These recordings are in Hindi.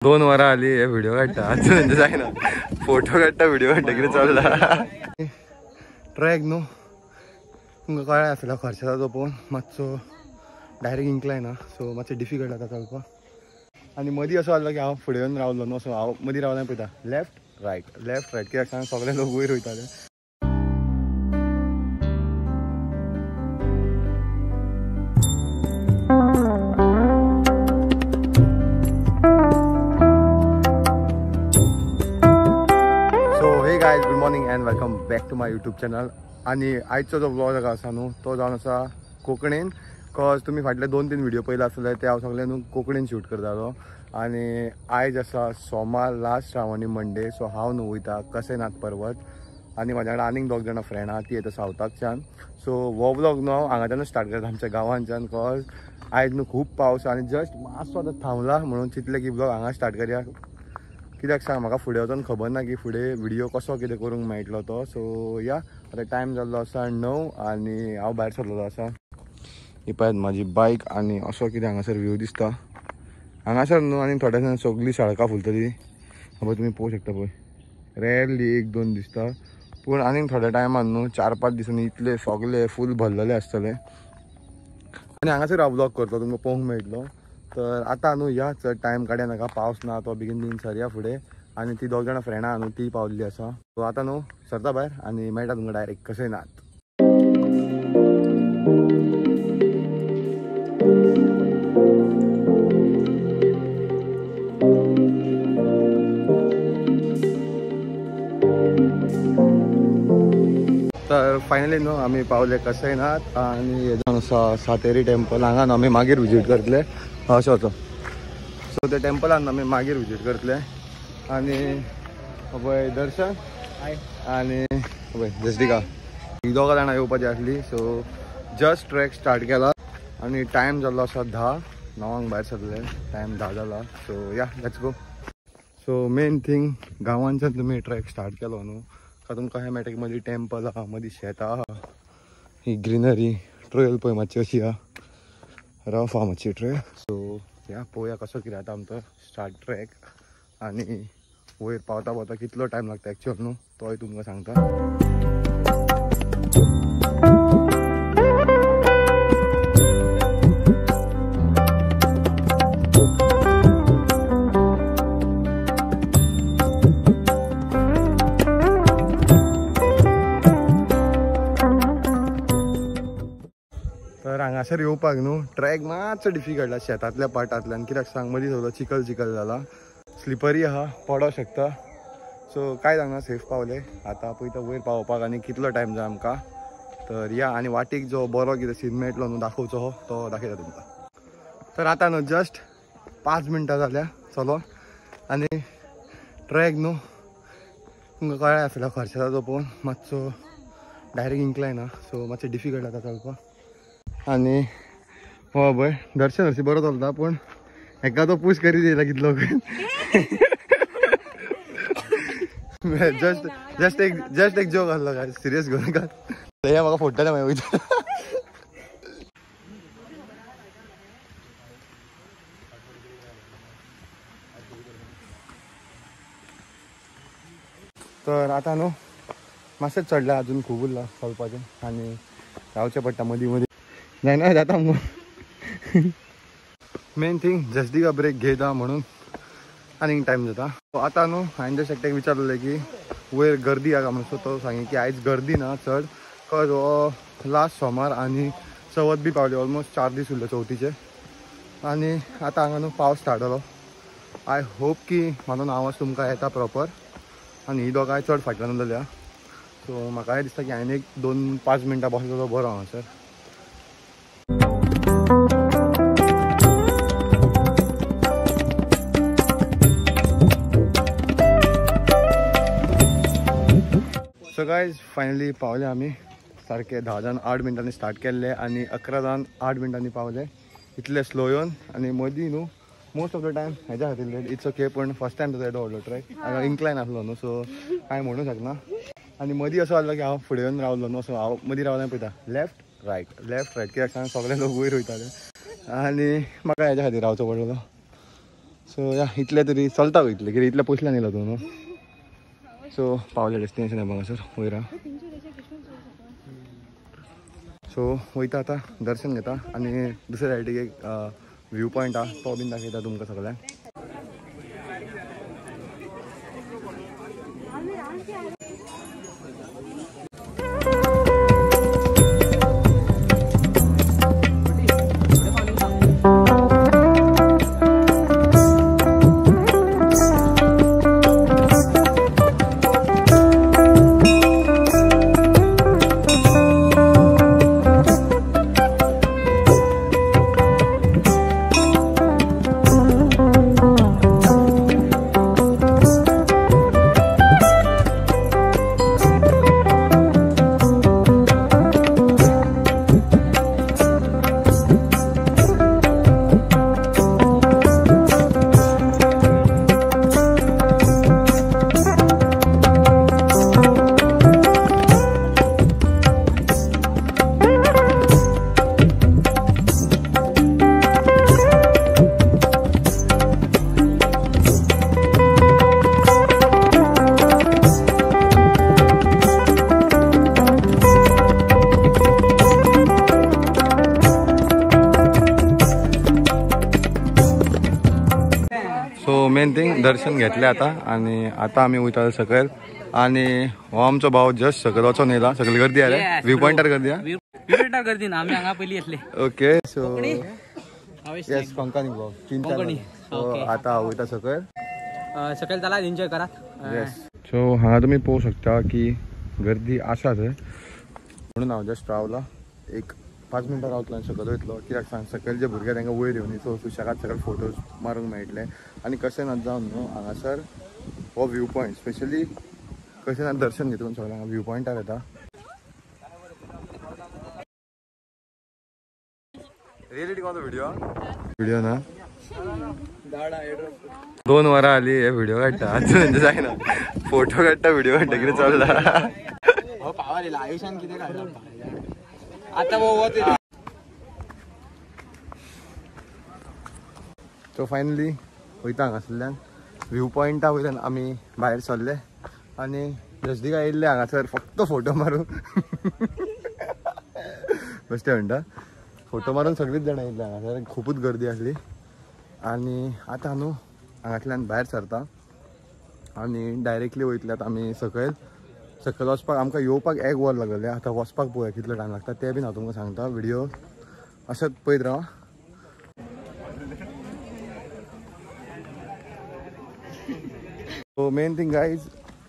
2 वरां आली हे व्हिडिओ काडटा अजून म्हणजे जायना फोटो काडटा व्हिडिओ काडटा कितें चल्ला ट्रॅक न्हू तुमकां कळ्ळें आसलें खर्चाचा तो पळोवन मातसो डायरेक्ट इंक्लायन ना सो मातशें डिफिकल्ट जाता चलपाक आनी मदीं असो जालो की हांव फुडें येवन रावलो न्हू सो हांव मदीं रावलें पळयता लेफ्ट रायट कित्याक सांग सगळे लोक वयर वयताले guys, good morning and welcome back to my YouTube channel. आणि आजचो जो व्लॉग आसा न्हू तो जावन आसा कोंकणीन बिकॉज तुम्ही फाटले 2-3 व्हिडिओ पयले आसले ते हांव सगळे न्हू कोंकणीन शूट करतालो आनी आयज आसा सोमार लास्ट श्रावणी मंडे सो हांव न्हू वयता कसेनाथ पर्वत आनी म्हाज्या कडेन आनीक 2 जाणां फ्रेंड आहा ती येता सावथाकच्यान सो हो व्लॉग न्हू हांव हांगाच्यानूच स्टार्ट करता आमच्या गांवांच्यान बिकॉज आयज न्हू खूब पावस आनी जस्ट मातसो आतां थांबला म्हणून चिंतलें की व्लॉग हांगा स्टार्ट करया कित्याक सांग म्हाका फुडें वचून खबर ना की फुडें व्हिडिओ कसो कितें करूंक मेळटलो तो सो या आतां टायम जाल्लो आसा 9 आनी हांव भायर सरलेलो आसा ही पळयत म्हाजी बायक आनी असो कितें हांगासर व्यू दिसता हांगासर न्हू आनी थोड्या दिसांनी सगळी सडकां फुलतली खबर तुमी पळोवंक शकता पळय रेरली 1-2 दिसता पूण आनीक थोड्या टायमान न्हू 4-5 दिसांनी इतले सगळे फूल भरलेले आसतले आनी हांगासर हांव व्लॉग करतलो तुमकां पळोवंक मेळटलो तर आतां न्हू या चड टायम काडया नाका पावस ना तो बेगीन सरया फुडें आनी ती 2 जाणां फ्रेंडां न्हू ती पावल्ली आसा सो आतां न्हू सरता भायर आनी मेळटा तुमकां डायरेक्ट कसेनाथ तर फायनली न्हू आमी पावले कसेनाथ आनी हे जावन आसा सातेरी टेंपल हांगा न्हू आमी मागीर विजीट करतले अशें वचो सो ते टेंपलान आमी मागीर विजीट करतले आनी पळय दर्शन आनी पळय जसटिका ही 2 जाणां येवपाची आसली सो जस्ट ट्रॅक स्टार्ट केला आनी टायम जाल्लो आसा 10 भायर सरले टायम 10 जाला सो या let's go so main thing गांवांच्यान तुमी ट्रॅक स्टार्ट केलो न्हू का तुमकां हें मेळटा की मदीं टेंपल आहा मदीं शेतां आहा ही ग्रिनरी ट्रेल पळय मातशी अशी आहा रफ आहा मातशी ट्रेल सो या पळोवया कसो कितें आतां आमचो स्टार्ट ट्रॅक आनी वयर पावता पावता कितलो टायम लागता एक्चुअल न्हू तोय तुमकां सांगता तर हांगासर येवपाक न्हू ट्रॅक मातसो डिफिकल्ट आसा शेतांतल्या पार्टांतल्यान कित्याक सांग मदीं सगळो चिखल जाला स्लिपरी आहा पडों शकता सो कांय जावना सेफ पावले आतां पळयता वयर पावपाक आनी कितलो टायम जाय आमकां तर या आनी वाटेक जो बरो कितें सीन मेळटलो न्हू दाखोवचो हो तो दाखयता तुमकां तर आतां न्हू जस्ट 5 मिनटां जाल्या चलो आनी ट्रॅक न्हू तुमकां कळ्ळें आसलें खर्चाचा तो पळोवन मातसो डायरेक्ट इंक्लायन ना सो मातशें डिफिकल्ट जाता चलपाक आनी हो पळय दर्शन हरशी बरो चलता पूण हेका तो पूश करीत येयला कितलो जस्ट एक जोक आसलो काय सिरियस घेवन नाका हे म्हाका फोडटाले मागीर वयता तर आतां न्हू मातशें चडलें अजून खूब उरलां चलपाचें आनी रावचें पडटा मदीं जायना जाता मुगो मेन थिंग जस्टिका ब्रेक घेता म्हणून आनीक टायम जाता आतां न्हू हांवें जस्ट एकट्याक विचारलें की वयर गर्दी आहा म्हणून सो तो सांगे की आयज गर्दी ना चड बिकॉज हो लास्ट सोमार आनी चवथ बी पावली ऑलमोस्ट 4 दीस उरले चवथीचे आनी आतां हांगा न्हू पावस स्टार्ट जालो आय होप की म्हाजो आवाज तुमकां येता प्रॉपर आनी ही दोगांय चड फाटल्यान उलयल्या सो म्हाकाय दिसता की हांवें एक 2-5 मिनटां बसलेलो बरो हांगासर सो गायज फायनली पावले आमी सारखे 10 जावन 8 मिनटांनी स्टार्ट केल्ले आनी 11 जावन 8 मिनटांनी पावले इतले स्लो येवन आनी मदीं न्हू मोस्ट ऑफ द टायम हेज्या खातीर लेट इट्स ओके पूण फर्स्ट टायम तो येदो व्हडलो ट्रॅक हांगा इंक्लायन आसलो न्हू सो कांय म्हणूंक शकना आनी मदीं असो जाल्लो की हांव फुडें येवन रावलो न्हू सो हांव मदीं रावलें पळयता लेफ्ट रायट कित्याक सांग सगळे लोक वयर वयताले आनी म्हाका हेज्या खातीर रावचो पडलेलो सो या इतले तरी चलता इतले कितें इतले पयसल्यान येयला तूं न्हू. सो पावले डेस्टिनेशन आहे बघा सर वयरा. सो वयता आतां दर्शन घेता आनी दुसऱ्या सायडीक एक व्यू पॉयंट हा तो बीन दाखयता तुमकां सगळ्यांक. मेन थिंग दर्शन घेतले आता आणि आता आम्ही वयता सकयल आणि हो आमचो भाव जस्ट सकयल वचून येयला. सकयल गर्दी आले व्यू पॉइंटार गर्दी व्यू पॉइंटार गर्दी ना आम्ही हांगा पयली येतले. Okay so yes Konkani blog 3 सो आता वयता सकयल. सकयल चला एन्जॉय करा. येस सो हांगा तुम्ही पळोवंक शकता की गर्दी आसा थंय म्हणून हांव जस्ट रावला. एक 5 मिनटां रावतलो आनी सकयल वयतलो. कित्याक सांग सकयल जे भुरगे तांकां वयर येवनी सो सुशेगाद सकयल फोटोज मारूंक मेळटले. आनी कशें ना जावन न्हू हांगासर हो व्यू पॉयंट स्पेशली कशें ना दर्शन घेतून सगळें हांगा व्यू पॉयंटार येता. रियलिटी कोणतो व्हिडिओ ना 2 वरां आली हे व्हिडिओ काडटा अजून जायना. फोटो काडटा व्हिडिओ काडटा कितें चल्ला आयुष्यान कितें काडटा आता. सो फायनली वयता हांगासरल्यान व्यू पॉयंटा वयल्यान आमी भायर सरले आनी जसदिका येयल्ले हांगासर फक्त फोटो मारूं बेश्टें म्हणटा फोटो मारून सगळीच जाणां येयल्ले हांगासर. खुपूच गर्दी आसली आनी आतां न्हू हांगातल्यान भायर सरता आनी डायरेक्टली वयतले आतां आमी सकयल. सकयल वचपाक आमकां येवपाक 1 वर लागलेलें. आतां वचपाक पळोवया कितलो टायम लागता तें बीन हांव तुमकां सांगता. व्हिडिओ अशेंच पळयत रावा. सो मेन थिंग गायज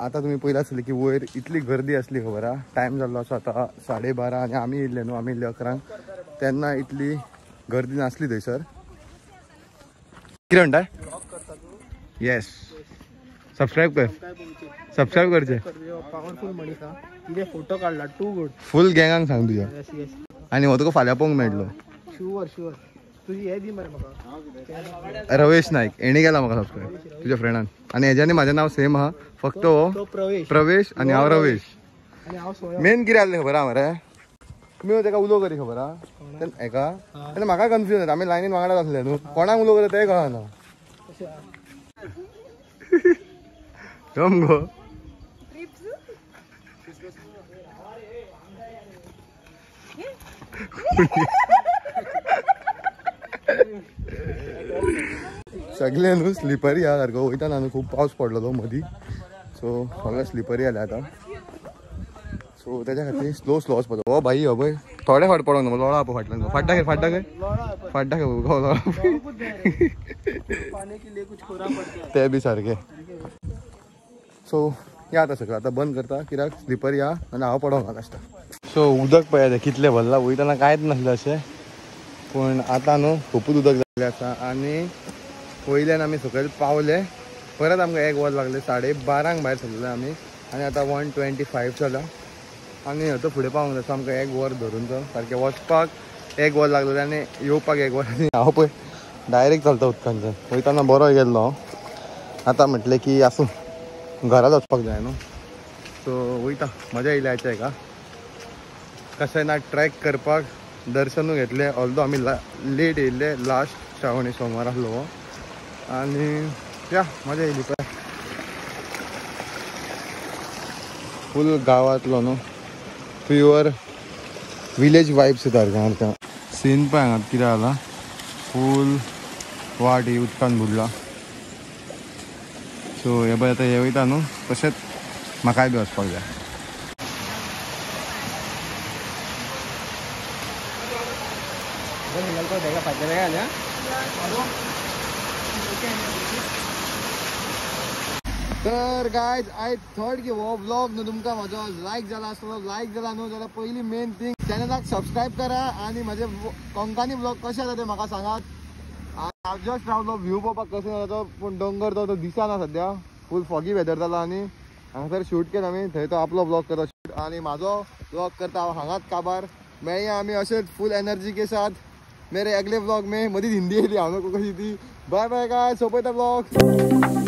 आतां तुमी पयला आसतलें की वयर इतली गर्दी आसली खबर आहा. टायम जाल्लो आसा आतां 12:30 आनी आमी येयल्ले न्हू आमी येयल्ले 11 तेन्ना इतली गर्दी नासली थंयसर. कितें म्हणटा येस सबस्क्रायब करचे. पावरफुल मनीस कितें फोटो काडला टू गुड. फुल गँगांक सांग तुज्या आनी हो तुका फाल्यां पळोवंक मेळटलो. शुअर तुजी हे दी मरे म्हाका. रवेश नायक हेणी केला म्हाका सबस्क्रायब तुज्या फ्रेंडान आनी हेज्यानी म्हाजें नांव सेम आहा फक्त हो प्रवेश आनी हांव रवेश. मेन कितें जाल्लें खबर आहा मरे तुमी तेका उलो करी खबर आहा हेका आनी म्हाका कन्फ्युजन जाता. आमी लायनीन वांगडाच आसले न्हू कोणाक उलो करी तें कळना. गो सगळे न्हू स्लिपरी आहा सारको वयताना न्हू खूब पावस पडलो मदीं सो सगळें स्लिपरी जालें आतां. सो तेच्या खातीर स्लो वचपाचो. हो भाई हो पळय थोडे फावट पडोंक न्हू लोळा पळय फाटल्यान फाड्डा ते बी सारके. सो या आतां सकयल आतां बंद करता कित्याक स्लिपरी आहा आनी हांव पडोंक लास्ट. सो उदक पळय कितलें भरला वयताना कांयच नासलें अशें पूण आतां न्हू खूपच उदक जाल्लें आसा आनी वयल्यान आमी सकयल पावले. परत आमकां 1 वर लागलें 12:30 भायर सरलेले आमी आनी आतां 1:25 जाला आनी हथो फुडें पावूंक जाय. सो आमकां 1 वर धरून तो सारकें वचपाक 1 वर लागलेलें आनी येवपाक 1 वर. आनी हांव पळय डायरेक्ट चलता उदकांतल्यान वयताना बरो गेल्लो आतां म्हटलें की आसूं घराच वचपाक जाय न्हू. सो वयता मजा येयल्या हाच्या हेका. कशें ना ट्रॅक करपाक दर्शनूय घेतलें ऑल्दो आमी लेट येयल्ले लास्ट श्रावणी सोमार आसलो हो आणि या मजा येईल पण फुल गावातलो न्हू प्युअर विलेज वायब्स येता सीन पळय हांगा कितें जाला फूल वाट ही उदकान बुडला सो हे पळय आतां हे वयता न्हू तशेंच म्हाकाय बी वचपाक जाय तर गायज आय थॉट की हो ब्लॉग न्हू तुमकां म्हाजो लायक जाला आसलो लायक जाला न्हू जाल्यार पयली मेन थिंग चॅनलाक सबस्क्रायब करा आनी म्हाजे कोंकणी ब्लॉग कशे जाता ते म्हाका सांगात हांव जस्ट रावलो व्यू पळोवपाक कसो जाता पूण दोंगर तो दिसना सद्या फूल फॉगी वेदर जाला आनी हांगासर शूट केला आमी थंय तो आपलो ब्लॉग करता शूट आनी म्हाजो ब्लॉग करता हांव हांगाच काबार मेळया आमी अशेंच फूल एनर्जी के साथ मेरे अगले ब्लॉग में मदींच हिंदी येयली हांव नको कशी ती बाय बाय गायज सोंपयता ब्लॉग